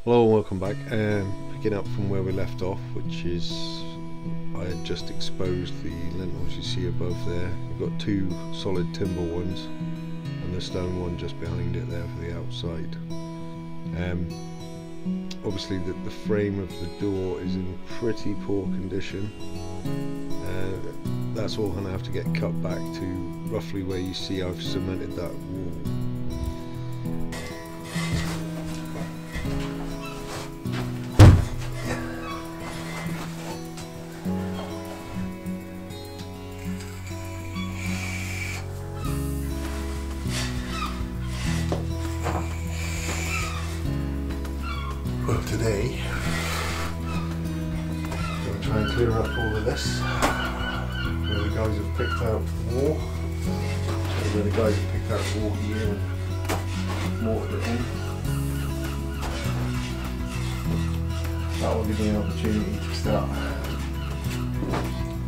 Hello and welcome back. Picking up from where we left off, which is I had just exposed the lintels you see above there. You've got two solid timber ones and the stone one just behind it there for the outside. Obviously the frame of the door is in pretty poor condition. That's all going to have to get cut back to roughly where you see I've cemented that wall. Well, today I'm going to try and clear up all of this where the guys have picked out the wall. So where the guys have picked out the wall here and mortared it in. That will give me an opportunity to start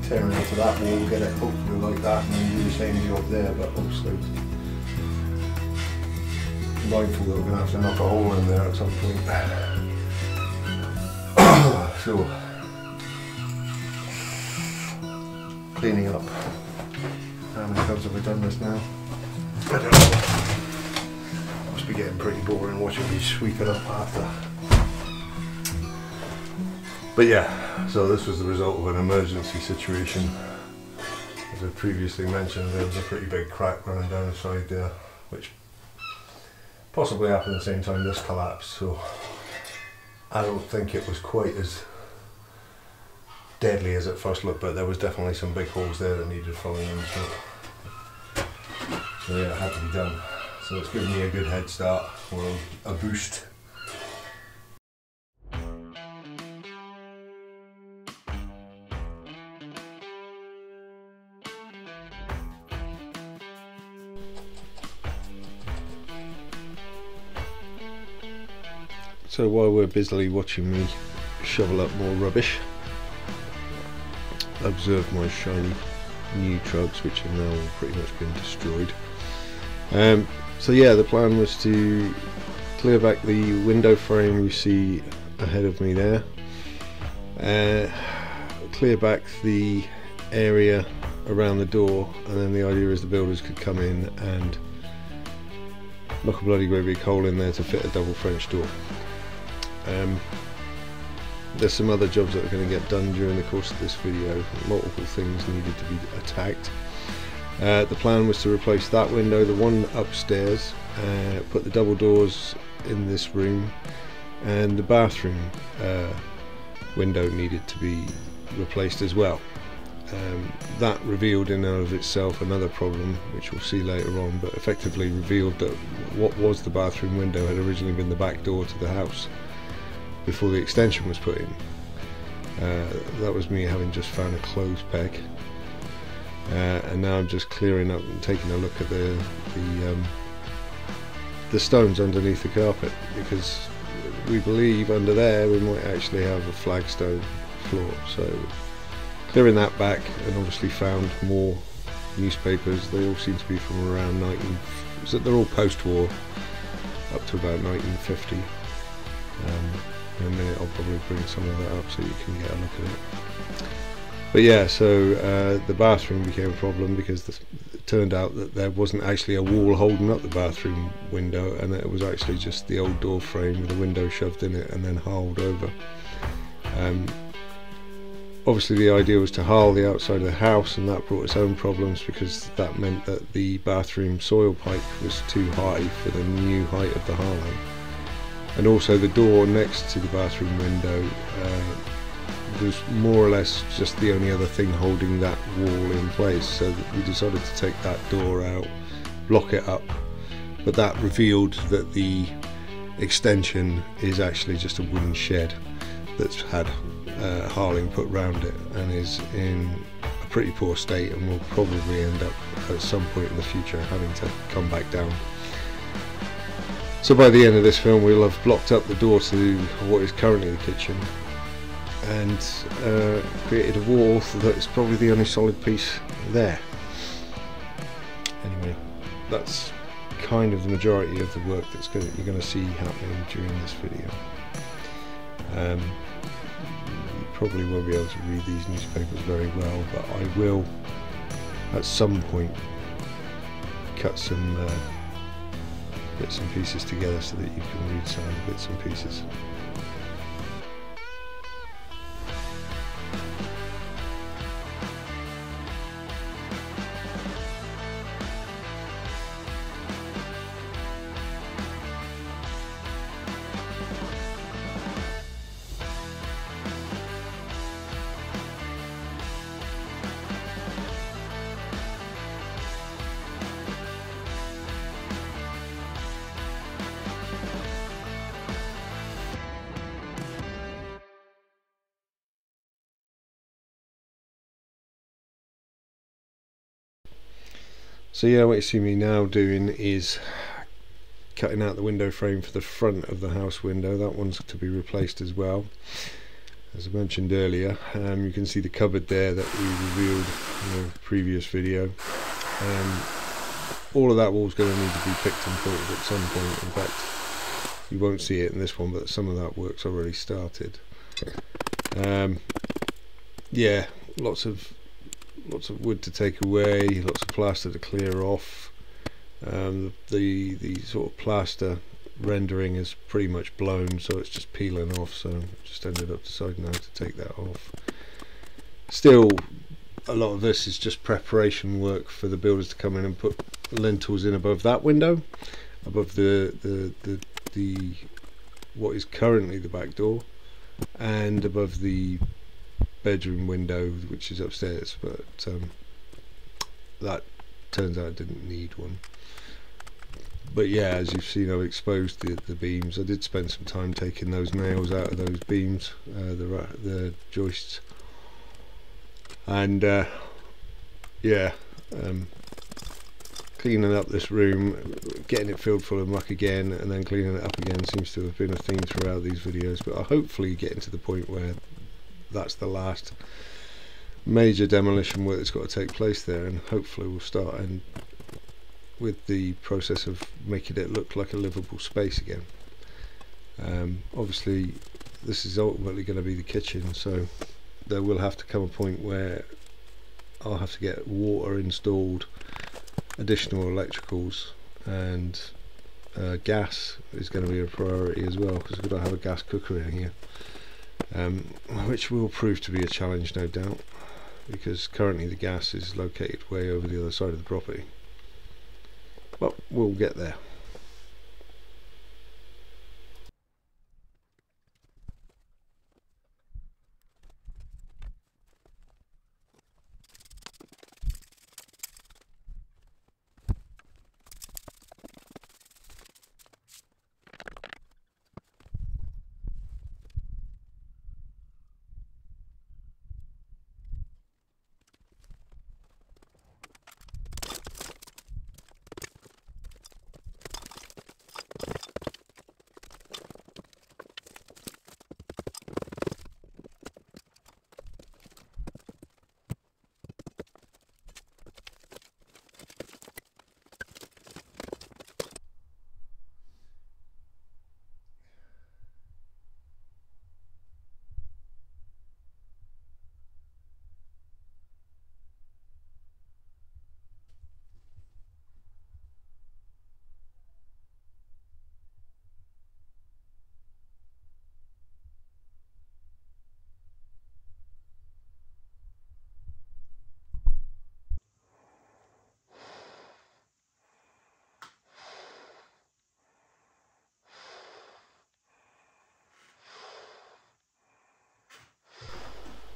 tearing into that wall, get it hopefully like that, and then do the same job there, but obviously mindful that we're going to have to knock a hole in there at some point. So, cleaning up. How many times have we done this now? I don't know. Must be getting pretty boring watching me sweep it up after. But yeah, so this was the result of an emergency situation. As I previously mentioned, there was a pretty big crack running down the side there, which possibly happened at the same time this collapsed, so I don't think it was quite as deadly as it first looked, but there was definitely some big holes there that needed filling in, so yeah, it had to be done. So it's given me a good head start, or a boost. So while we're busily watching me shovel up more rubbish, observe my shiny new trucks, which have now pretty much been destroyed. So yeah, the plan was to clear back the window frame you see ahead of me there, clear back the area around the door, and then the idea is the builders could come in and knock a bloody great big hole in there to fit a double French door. There's some other jobs that are going to get done during the course of this video. Multiple things needed to be attacked. The plan was to replace that window, the one upstairs, put the double doors in this room, and the bathroom window needed to be replaced as well. That revealed in and of itself another problem, which we'll see later on, but effectively revealed that what was the bathroom window had originally been the back door to the house before the extension was put in. That was me having just found a clothes peg, and now I'm just clearing up and taking a look at the stones underneath the carpet, because we believe under there we might actually have a flagstone floor. So clearing that back, and obviously found more newspapers. They all seem to be from around so they're all post-war up to about 1950. In a minute I'll probably bring some of that up so you can get a look at it. But yeah, so the bathroom became a problem because it turned out that there wasn't actually a wall holding up the bathroom window, and it was actually just the old door frame with a window shoved in it and then harled over. Obviously the idea was to harl the outside of the house, and that brought its own problems because that meant that the bathroom soil pipe was too high for the new height of the harling. And also the door next to the bathroom window was more or less just the only other thing holding that wall in place, so we decided to take that door out, block it up, but that revealed that the extension is actually just a wooden shed that's had harling put round it and is in a pretty poor state, and will probably end up at some point in the future having to come back down. So by the end of this film we'll have blocked up the door to what is currently the kitchen, and created a wall that's probably the only solid piece there. Anyway, that's kind of the majority of the work you're going to see happening during this video. You probably won't be able to read these newspapers very well, but I will at some point cut some bits and pieces together so that you can read some of the bits and pieces. So yeah, what you see me now doing is cutting out the window frame for the front of the house window. That one's to be replaced as well. As I mentioned earlier, you can see the cupboard there that we revealed in the previous video. All of that wall's going to need to be picked and pointed at some point. In fact, you won't see it in this one, but some of that work's already started. Yeah, lots of wood to take away, lots of plaster to clear off. The sort of plaster rendering is pretty much blown, so it's just peeling off, so just ended up deciding how to take that off. Still, a lot of this is just preparation work for the builders to come in and put lintels in above that window, above the what is currently the back door, and above the bedroom window, which is upstairs, but that turns out I didn't need one. But yeah, as you've seen, I've exposed the beams. I did spend some time taking those nails out of those beams, the joists, and yeah, cleaning up this room, getting it filled full of muck again, and then cleaning it up again seems to have been a theme throughout these videos. But I'll hopefully getting to the point where that's the last major demolition work that's got to take place there, and hopefully we'll start and with the process of making it look like a livable space again. Obviously this is ultimately going to be the kitchen, so there will have to come a point where I'll have to get water installed, additional electricals, and gas is going to be a priority as well, because we've got to have a gas cooker in here. Which will prove to be a challenge, no doubt, because currently the gas is located way over the other side of the property. But we'll get there.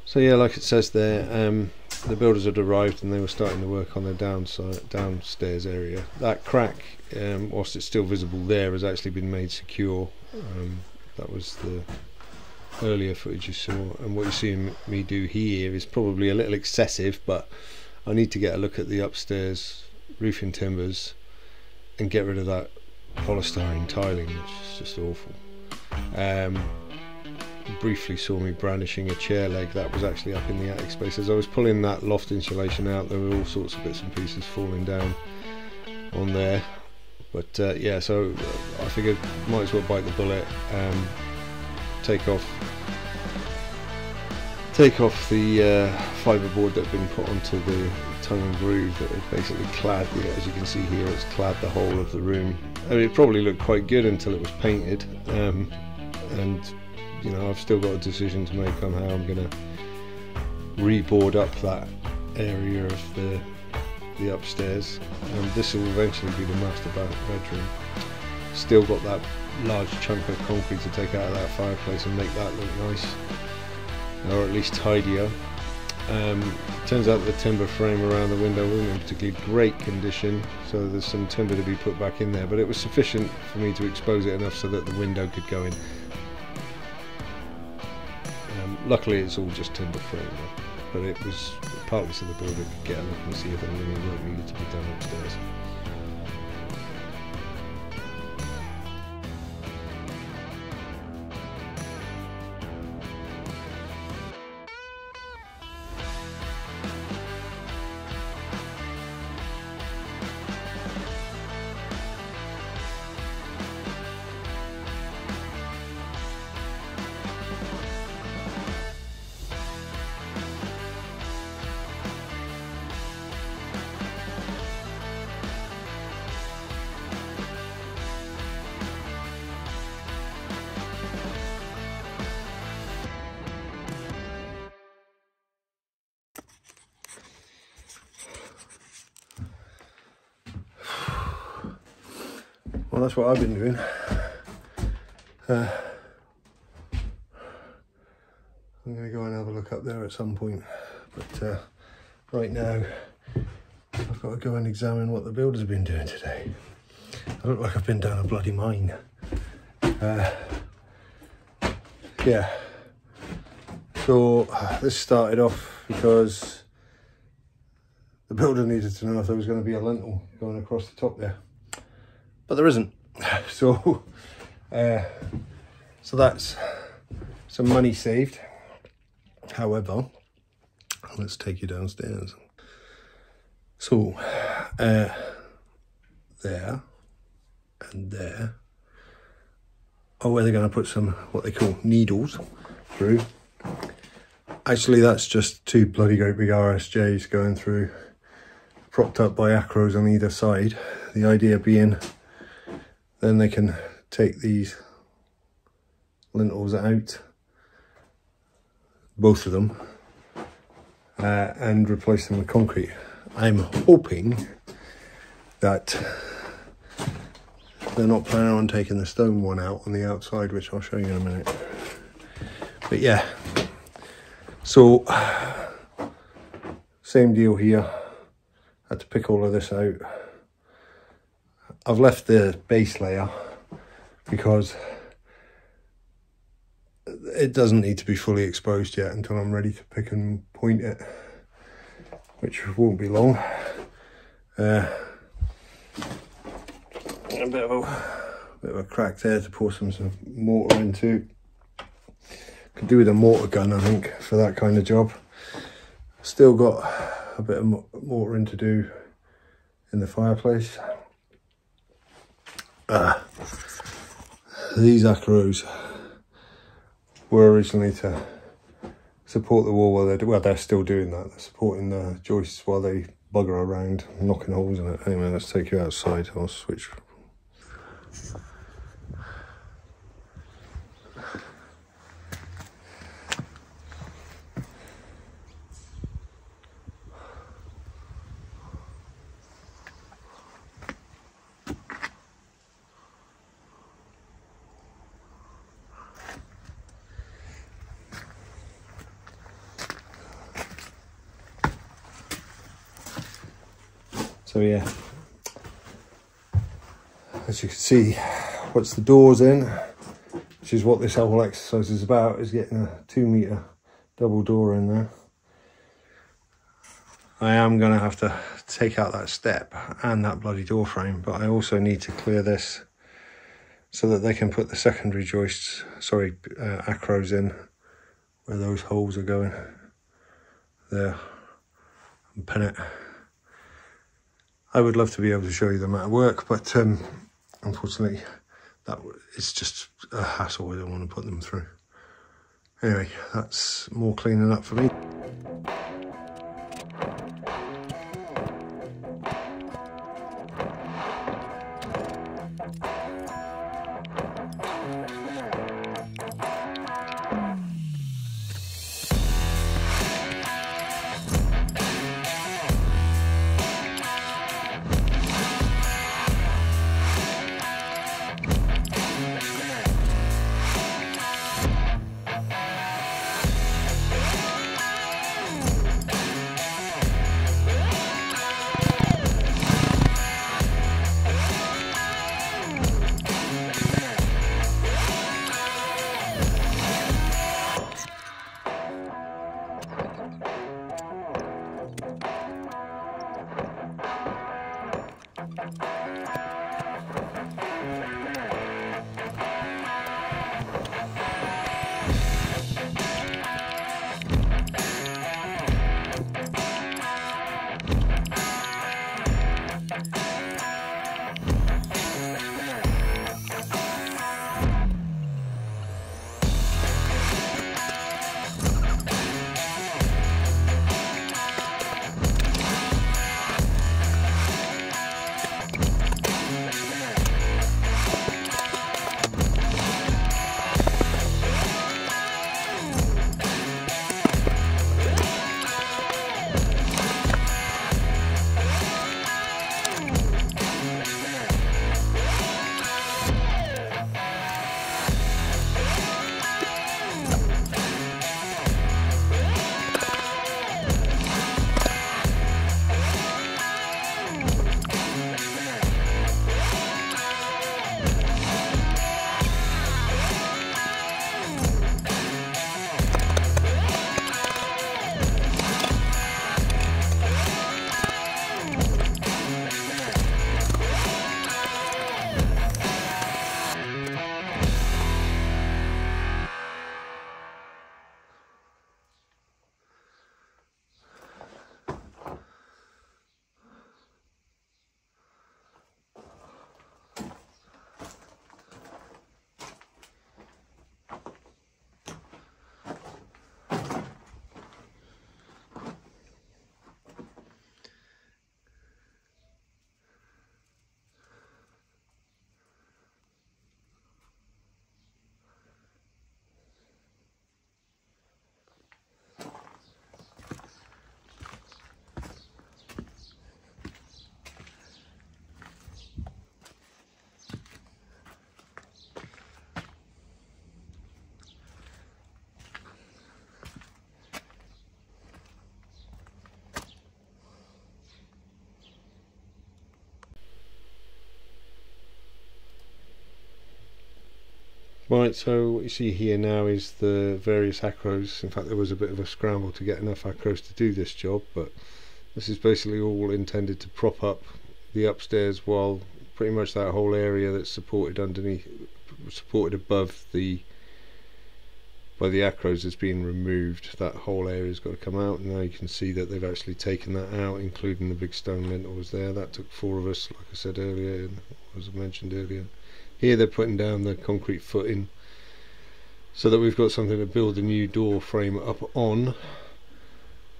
So yeah, like it says there, the builders had arrived and they were starting to work on their downstairs area. That crack, whilst it's still visible there, has actually been made secure. That was the earlier footage you saw, and what you're seeing me do here is probably a little excessive, but I need to get a look at the upstairs roofing timbers and get rid of that polystyrene tiling, which is just awful. Briefly saw me brandishing a chair leg that was actually up in the attic space. As I was pulling that loft insulation out, there were all sorts of bits and pieces falling down on there, but yeah, so I figured might as well bite the bullet, take off the fiberboard that had been put onto the tongue and groove that had basically clad as you can see here, it's clad the whole of the room. I mean, it probably looked quite good until it was painted, and you know, I've still got a decision to make on how I'm going to reboard up that area of the upstairs, and this will eventually be the master bedroom. Still got that large chunk of concrete to take out of that fireplace and make that look nice, or at least tidier. Turns out the timber frame around the window wasn't in particularly great condition, so there's some timber to be put back in there, but it was sufficient for me to expose it enough so that the window could go in. Luckily it's all just timber frame, but it was partly so the builder could get a look and see if any work needed to be done upstairs. Well, that's what I've been doing. I'm going to go and have a look up there at some point, but right now I've got to go and examine what the builder's been doing today. I look like I've been down a bloody mine. Yeah, so this started off because the builder needed to know if there was going to be a lintel going across the top there, but there isn't. So so that's some money saved. However, let's take you downstairs. So there and there are where they're going to put some what they call needles through. Actually, that's just two bloody great big RSJs going through, propped up by acros on either side. The idea being then they can take these lintels out, both of them, and replace them with concrete. I'm hoping that they're not planning on taking the stone one out on the outside, which I'll show you in a minute. But yeah, so same deal here. Had to pick all of this out. I've left the base layer because it doesn't need to be fully exposed yet until I'm ready to pick and point it, which won't be long. A bit of a crack there to pour some mortar into. Could do with a mortar gun, I think, for that kind of job. Still got a bit of mortar in to do in the fireplace. These acros were originally to support the wall while they're still doing that. They're supporting the joists while they bugger around, knocking holes in it. Anyway, let's take you outside. I'll switch. So yeah, as you can see, once the door's in, which is what this whole exercise is about, is getting a 2 metre double door in there. I am going to have to take out that step and that bloody door frame, but I also need to clear this so that they can put the secondary joists, sorry, acros in where those holes are going there and pin it. I would love to be able to show you them at work, but unfortunately, it's just a hassle. I don't want to put them through. Anyway, that's more cleaning up for me. Right, so what you see here now is the various acros. In fact, there was a bit of a scramble to get enough acros to do this job, but this is basically all intended to prop up the upstairs, while pretty much that whole area that's supported underneath, supported above the by the acros is being removed. That whole area's got to come out, and now you can see that they've actually taken that out, including the big stone lintels there. That took 4 of us, like I said earlier, and as I mentioned earlier. Here they're putting down the concrete footing so that we've got something to build the new door frame up on.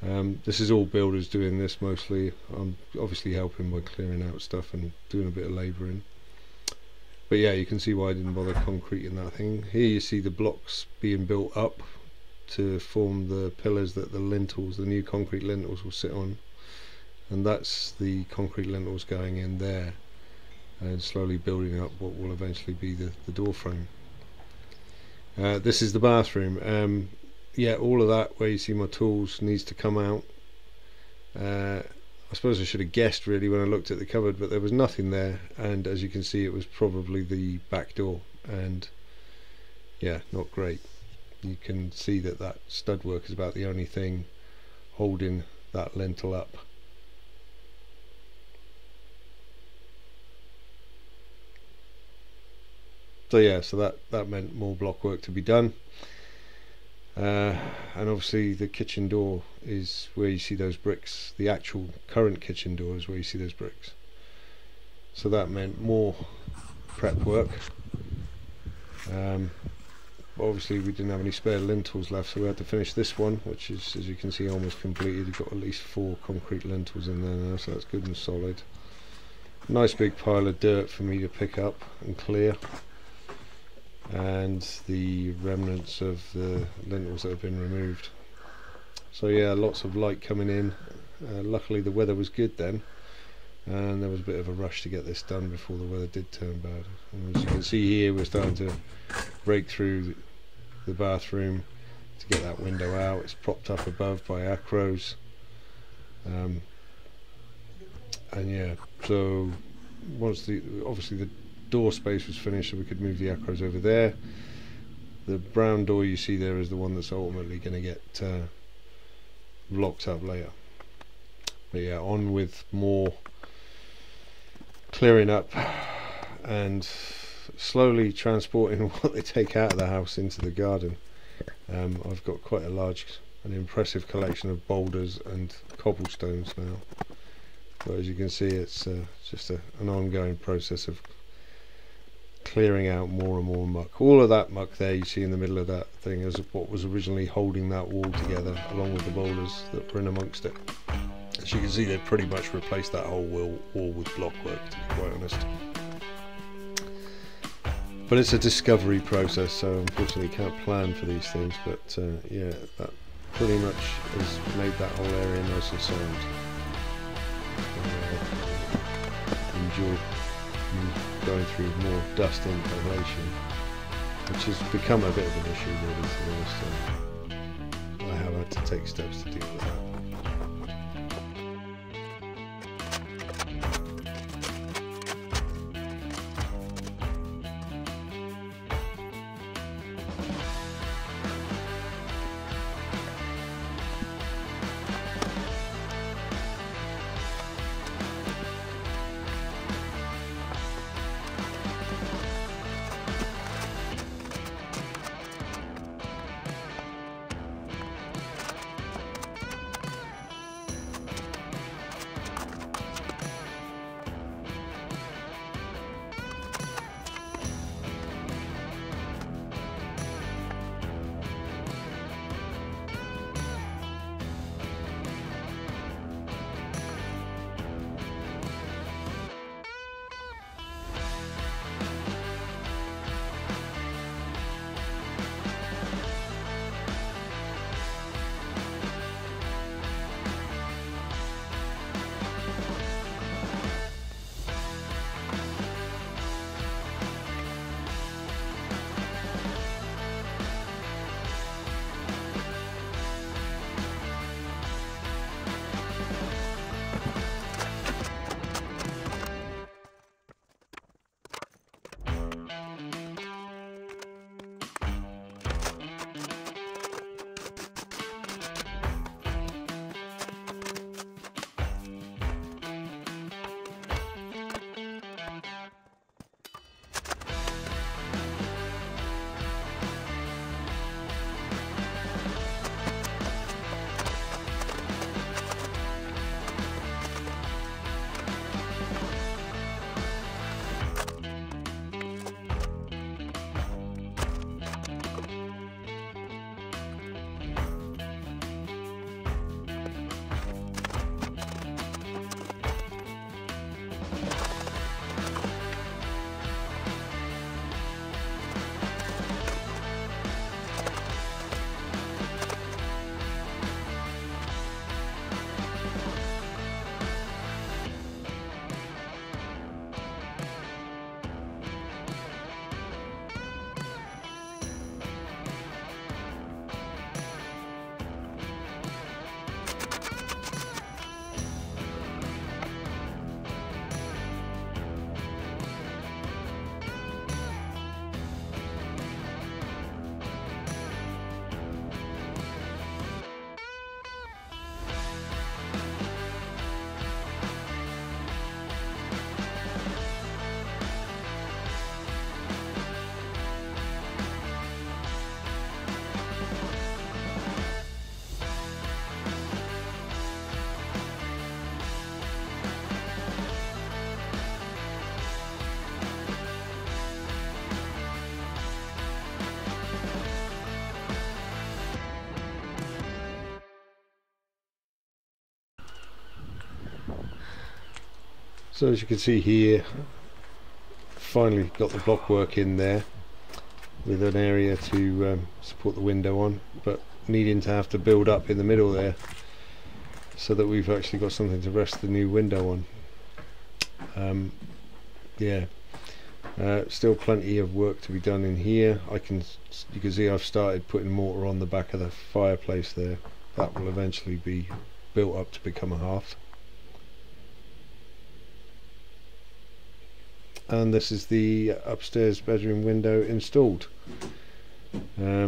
This is all builders doing this mostly. I'm obviously helping by clearing out stuff and doing a bit of labouring. But yeah, you can see why I didn't bother concreting that thing. Here you see the blocks being built up to form the pillars that the lintels, the new concrete lintels, will sit on. And that's the concrete lintels going in there, and slowly building up what will eventually be the door frame. This is the bathroom. Yeah, all of that where you see my tools needs to come out. I suppose I should have guessed really when I looked at the cupboard, but there was nothing there, and as you can see it was probably the back door, and yeah, not great. You can see that that stud work is about the only thing holding that lintel up. So yeah, so that meant more block work to be done. And obviously the kitchen door is where you see those bricks. The actual current kitchen door is where you see those bricks. So that meant more prep work. but obviously we didn't have any spare lintels left, so we had to finish this one, which is, as you can see, almost completed. You've got at least 4 concrete lintels in there now, so that's good and solid. Nice big pile of dirt for me to pick up and clear, and the remnants of the lintels that have been removed. So yeah, lots of light coming in. Luckily the weather was good then, and there was a bit of a rush to get this done before the weather did turn bad. And as you can see here, we're starting to break through the bathroom to get that window out. It's propped up above by acros, and yeah, so once obviously the door space was finished, so we could move the acros over there. The brown door you see there is the one that's ultimately going to get locked up later. But yeah, on with more clearing up and slowly transporting what they take out of the house into the garden. I've got quite a large and impressive collection of boulders and cobblestones now, but as you can see, it's just an ongoing process of clearing out more and more muck. All of that muck there you see in the middle of that thing is what was originally holding that wall together, along with the boulders that were in amongst it. As you can see, they've pretty much replaced that whole wall with blockwork, to be quite honest. But it's a discovery process, so unfortunately you can't plan for these things, but yeah, that pretty much has made that whole area nice and sound. Enjoy going through more dust inhalation, which has become a bit of an issue really, to be honest. I have had to take steps to deal with that. So as you can see here, finally got the block work in there with an area to support the window on, but needing to have to build up in the middle there so that we've actually got something to rest the new window on. Yeah, still plenty of work to be done in here. You can see I've started putting mortar on the back of the fireplace there. That will eventually be built up to become a hearth. And this is the upstairs bedroom window installed. Yeah,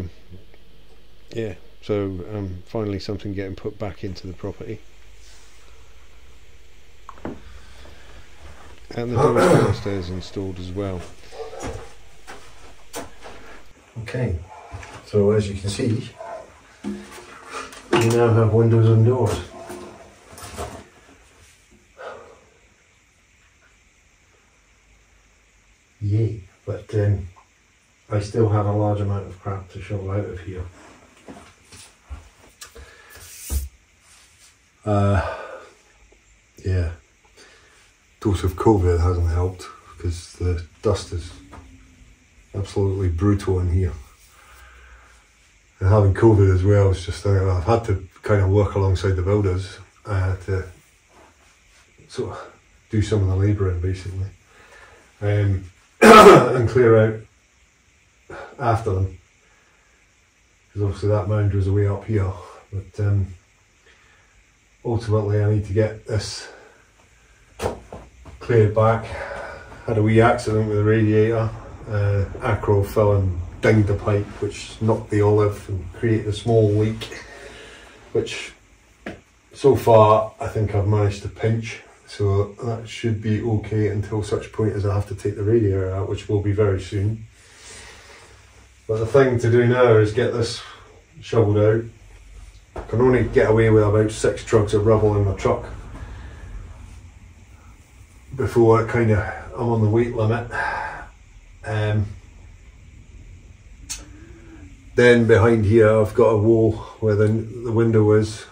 so finally something getting put back into the property. And the doors downstairs installed as well. Okay, so as you can see, we now have windows and doors. Yay, but I still have a large amount of crap to shovel out of here. Yeah, dose of COVID hasn't helped because the dust is absolutely brutal in here. And having COVID as well, it's just I've had to kind of work alongside the builders to sort of do some of the labouring basically. And clear out after them, because obviously that mound was way up here, but ultimately I need to get this cleared back. Had a wee accident with the radiator, acro fell and dinged the pipe, which knocked the olive and created a small leak, which so far I think I've managed to pinch. So that should be okay until such point as I have to take the radiator out, which will be very soon. But the thing to do now is get this shoveled out. I can only get away with about 6 trucks of rubble in my truck before I'm on the weight limit. Then behind here I've got a wall where the window is.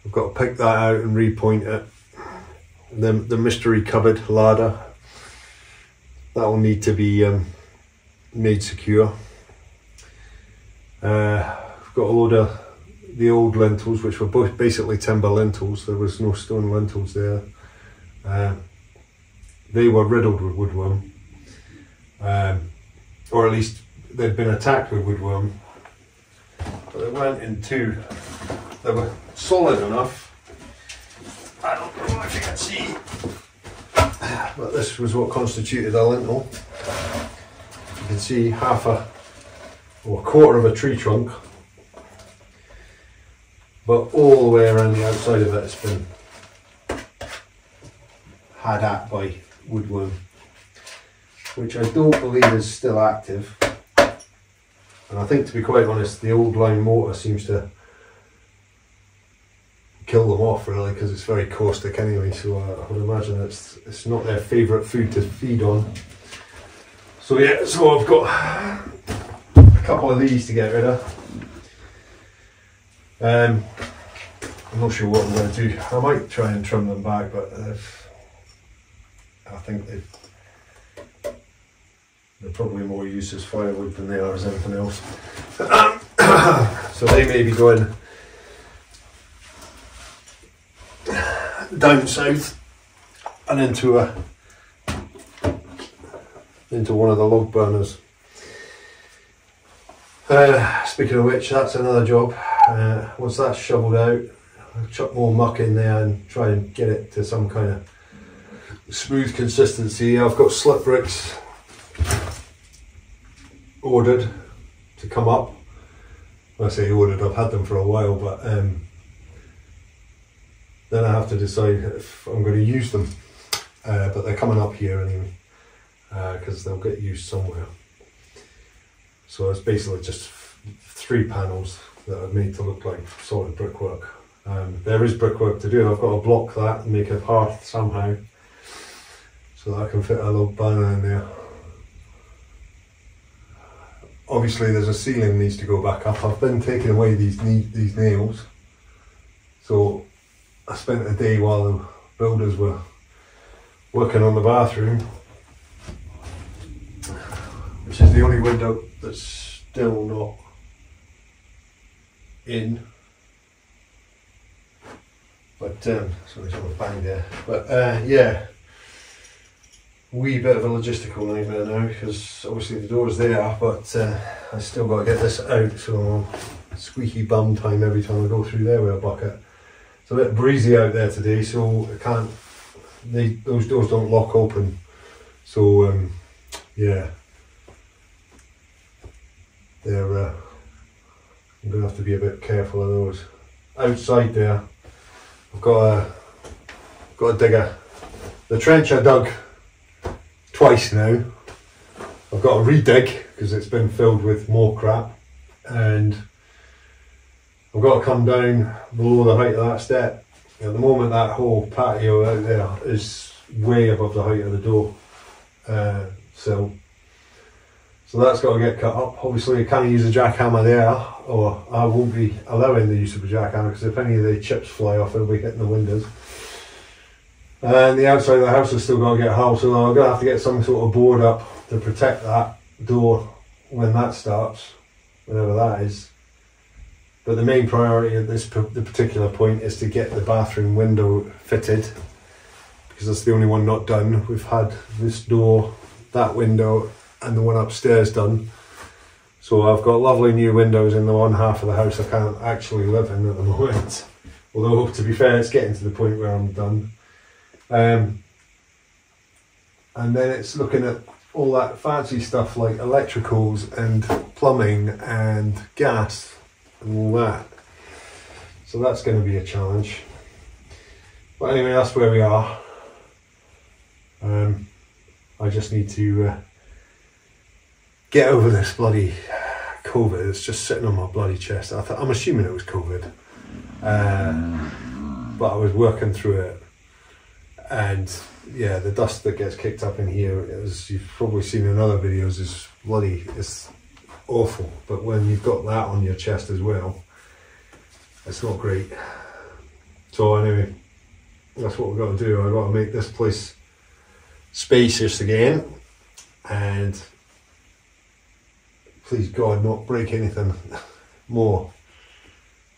I've got to pick that out and repoint it. The mystery cupboard ladder, that will need to be made secure. I've got a load of the old lintels, which were both basically timber lintels. There was no stone lintels there. They were riddled with woodworm, or at least they'd been attacked with woodworm. But they went into, they were solid enough. I don't know if you can see, but this was what constituted a lintel. You can see half a quarter of a tree trunk, but all the way around the outside of it it's been had at by woodworm, which I don't believe is still active. And I think, to be quite honest, the old line mortar seems to kill them off really, because it's very caustic anyway, so I would imagine it's not their favourite food to feed on. So yeah, so I've got a couple of these to get rid of. I'm not sure what I'm going to do. I might try and trim them back, but I think they're probably more used as firewood than they are as anything else. So they may be going down south and into one of the log burners. Speaking of which, that's another job. Once that's shoveled out, I'll chuck more muck in there and try and get it to some kind of smooth consistency. I've got slip bricks ordered to come up. When I say ordered, I've had them for a while, but then I have to decide if I'm going to use them. But they're coming up here anyway, because they'll get used somewhere. So it's basically just 3 panels that I've made to look like solid brickwork. There is brickwork to do. I've got to block that and make a hearth somehow, so that I can fit a little burner in there. Obviously there's a ceiling needs to go back up. I've been taking away these nails, so I spent a day while the builders were working on the bathroom, which is the only window that's still not in. But sorry, someone banged there. But yeah, wee bit of a logistical nightmare now, because obviously the door's there, but I still got to get this out, so squeaky bum time every time I go through there with a bucket. It's a bit breezy out there today, so I can't. Those doors don't lock open, so yeah, they're. I'm gonna have to be a bit careful of those. Outside there, I've got a digger. The trench I dug twice now. I've got to redig because it's been filled with more crap, and I've got to come down below the height of that step. At the moment, that whole patio out there is way above the height of the door sill. So that's got to get cut up. Obviously I can't use a jackhammer there, or I won't be allowing the use of a jackhammer, because if any of the chips fly off, it'll be hitting the windows. And the outside of the house has still got to get halved, so I'm going to have to get some sort of board up to protect that door when that starts, whenever that is. But the main priority at the particular point is to get the bathroom window fitted, because that's the only one not done. We've had this door, that window, and the one upstairs done. So I've got lovely new windows in the one half of the house I can't actually live in at the moment. Although, to be fair, it's getting to the point where I'm done. And then it's looking at all that fancy stuff like electricals and plumbing and gas and all that. So that's going to be a challenge. But anyway, that's where we are. I just need to get over this bloody COVID. It's just sitting on my bloody chest. I'm assuming it was COVID. But I was working through it. And yeah, the dust that gets kicked up in here, as you've probably seen in other videos, is bloody, it's awful. But when you've got that on your chest as well, it's not great. So anyway, that's what we've got to do. I've got to make this place spacious again, and please God not break anything more.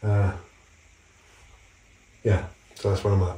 Yeah, so that's where I'm at.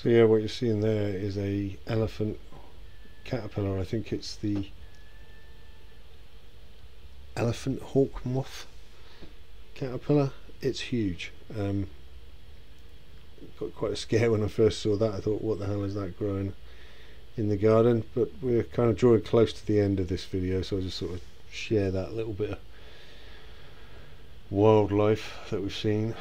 So yeah, what you're seeing there is a elephant caterpillar. I think it's the elephant hawk moth caterpillar. It's huge. Got quite a scare when I first saw that. I thought, what the hell is that growing in the garden? But we're kind of drawing close to the end of this video, so I'll just sort of share that little bit of wildlife that we've seen.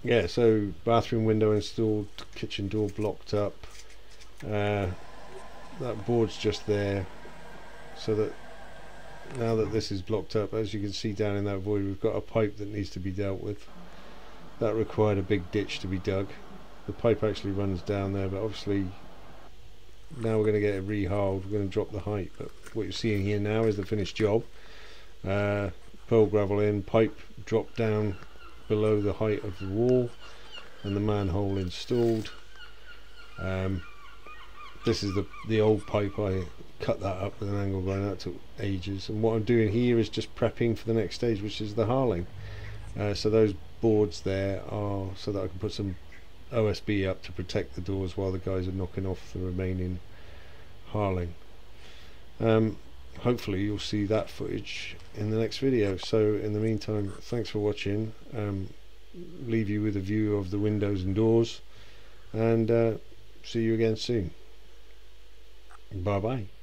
Yeah, so bathroom window installed, kitchen door blocked up. That board's just there, so that now that this is blocked up, as you can see down in that void, we've got a pipe that needs to be dealt with. That required a big ditch to be dug. The pipe actually runs down there, but obviously now we're going to get it rehauled. We're going to drop the height, but what you're seeing here now is the finished job. Pearl gravel in, pipe dropped down below the height of the wall, and the manhole installed. This is the old pipe. I cut that up with an angle grinder. That took ages, and what I'm doing here is just prepping for the next stage, which is the harling. So those boards there are so that I can put some OSB up to protect the doors while the guys are knocking off the remaining harling. Hopefully you'll see that footage in the next video. So in the meantime, thanks for watching. Leave you with a view of the windows and doors, and see you again soon. Bye bye.